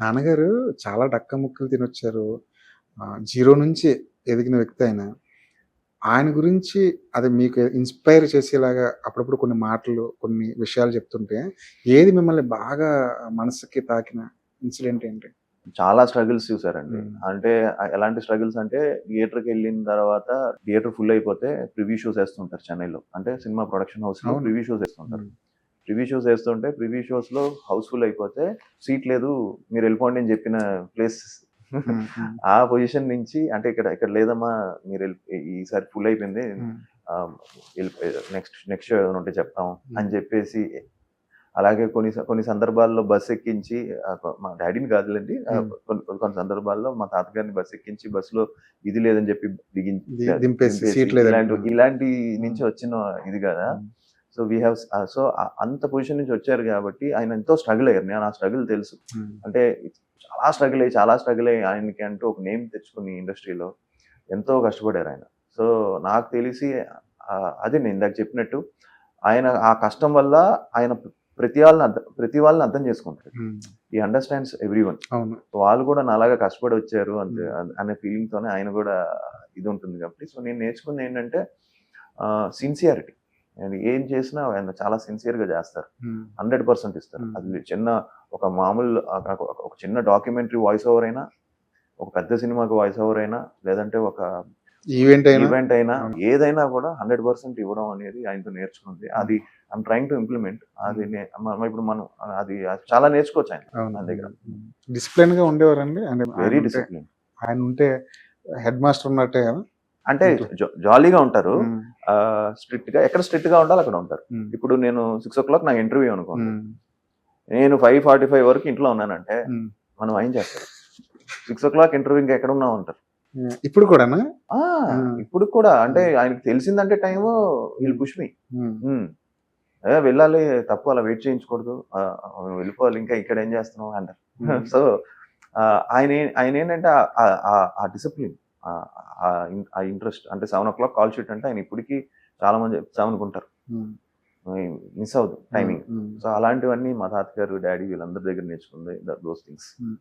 నాన్నగారు చాలా డక్క ముక్కలు తినొచ్చారు. జీరో నుంచి ఎదిగిన వ్యక్తి ఆయన. ఆయన గురించి అది మీకు ఇన్‌స్పైర్ చేసేలాగా అప్పుడప్పుడు కొన్ని మాటలు, కొన్ని విషయాలు చెప్తుంటే, ఏది మిమ్మల్ని బాగా మనసుకి తాకిన ఇన్సిడెంట్ ఏంటి? చాలా స్ట్రగుల్స్ చూసారండి. హ్మ్. అంటే ఎలాంటి స్ట్రగుల్స్ అంటే థియేటర్‌కెళ్ళిన తర్వాత థియేటర్ ఫుల్ అయిపోతే ప్రివ్యూ షోస్ ఏస్తుంటారు చెన్నైలో. అంటే సినిమా ప్రొడక్షన్ హౌస్‌లో అవును. ప్రివ్యూ షోస్ ఏస్తుంటారు. హ్మ్. ప్రివ్యూ షోస్ ఏస్తుంటే ప్రివ్యూ షోస్‌లో హౌస్‌ఫుల్ అయిపోతే సీట్ లేదు మీరెళ్ళిపోండి అని చెప్పిన ప్లేస్ హ్మ్. హ్మ్. ఆ పొజిషన్ నుంచి అంటే ఇక్కడ ఇక్కడ లేదమ్మా ఈసారి ఫుల్ అయిపోయింది. హ్మ్. ఆహ్, నెక్స్ట్ నెక్స్ట్ షో ఏదైనా ఉంటే చెప్తాం హ్మ్. అని చెప్పేసి అలాగే కొన్ని సందర్భాల్లో బస్ ఎక్కించి మా డ్యాడీని కాదులెండి. హ్మ్. కొన్ని కొన్ని సందర్భాల్లో మా తాతగారిని బస్ ఎక్కించి బస్సులో ఇది లేదని చెప్పి దింపేసి దింపేసి సీట్ లేదని. ఇలాంటి హ్మ్. నుంచి వచ్చిన ఇది కదా! హ్మ్. సో, వి హావ్ సో, అంత పొజిషన్ నుంచి వచ్చారు కాబట్టి ఆయన ఎంతో స్ట్రగుల్ అయ్యారు. నేను ఆ స్ట్రగుల్ తెలుసు. హ్మ్. అంటే చాలా స్ట్రగుల్ అయ్యి ఆయనకి అంటూ ఒక నేమ్ తెచ్చుకొని ఇండస్ట్రీలో ఎంతో కష్టపడారాయన. సో, నాకు తెలిసి అదే నేను ఇందాక చెప్పినట్టు ఆయన ఆ కష్టం వల్ల ఆయన ప్రతి వాళ్ళని అర్థం చేసుకుంటాడు. హ్మ్. హి అండర్‌స్టాండ్స్ ఎవ్రీవన్. అవును. వాళ్ళు కూడా నాలాగా కష్టపడి వచ్చారు అంతే హ్మ్. అనే ఫీలింగ్‌తోనే ఆయన కూడా ఇది ఉంటుంది కాబట్టి సో, నేను నేర్చుకుందేంటంటే సిన్సియారిటీ. ఆయన ఏం చేసినా ఆయన చాలా సిన్సియర్‌గా చేస్తారు. హ్మ్. 100% ఇస్తారు. హ్మ్. అది చిన్న ఒక మామూలు ఒక చిన్న డాక్యుమెంటరీ వాయిస్ ఓవర్ అయినా, ఒక పెద్ద సినిమాకి వాయిస్ ఓవర్ అయినా, లేదంటే ఒక ఈవెంట్ అయినా. ఈవెంట్ అయినా, అవును. ఏదైనా కూడా 100% ఇవ్వడం అనేది ఆయనతో నేర్చుకుంది. హ్మ్. అది ఐయామ్ ట్రైయింగ్ టు ఇంప్లిమెంట్. అది హ్మ్. ఇప్పుడు మనం అది చాలా నేర్చుకోవచ్చు అవును. ఆయన దగ్గర. హ్మ్. హ్మ్. డిసిప్లిన్‌గా ఉండేవారండి? అంటే వెరీ డిసిప్లిన్. ఆయనుంటే హెడ్ మాస్టర్ ఉన్నట్టే గదా! అంటే ఇంట్లో. జాలీగా ఉంటారు. హ్మ్. ఎక్కడ స్ట్రిక్ట్‌గా ఉండాలో అక్కడ ఉంటారు. హ్మ్. ఇప్పుడు నేను 6:00 నాకు ఇంటర్వ్యూ అనుకోండి. హ్మ్. నేను 5:45 వరకు ఇంట్లో ఉన్నానంటే, హ్మ్. మనం ఏం చేస్తారు? 6:00 ఇంటర్వ్యూ ఇంకా ఎక్కడున్నావు అంటారు. హ్మ్. ఇప్పుడు కూడానా? ఆ! ఆ! ఇప్పటికి కూడా అంటే హ్మ్. ఆయనకి తెలిసిందంటే టైము హ్మ్. Push me. హ్మ్. హ్మ్. వెళ్ళాలి తప్పు అలా వెయిట్ చేయించకూడదు. వెళ్ళిపోవాలి ఇంకా ఇక్కడ ఏం చేస్తున్నావు అంటారు. హ్మ్. సో, ఆయనేంటంటే ఆ డిసిప్లిన్ ఆహ్, ఆ ఇంట్రెస్ట్ అంటే 7:00 కాల్ షీట్ అంటే ఆయన ఇప్పటికి చాలా మంది 7కి ఉంటారు. హ్మ్. మిస్ అవ్వదు హ్మ్. టైమింగ్. హ్మ్. సో, అలాంటివన్నీ మా తాతగారు, డ్యాడీ వీళ్ళందరి దగ్గర నేర్చుకుంది దోస్ థింగ్స్. హ్మ్.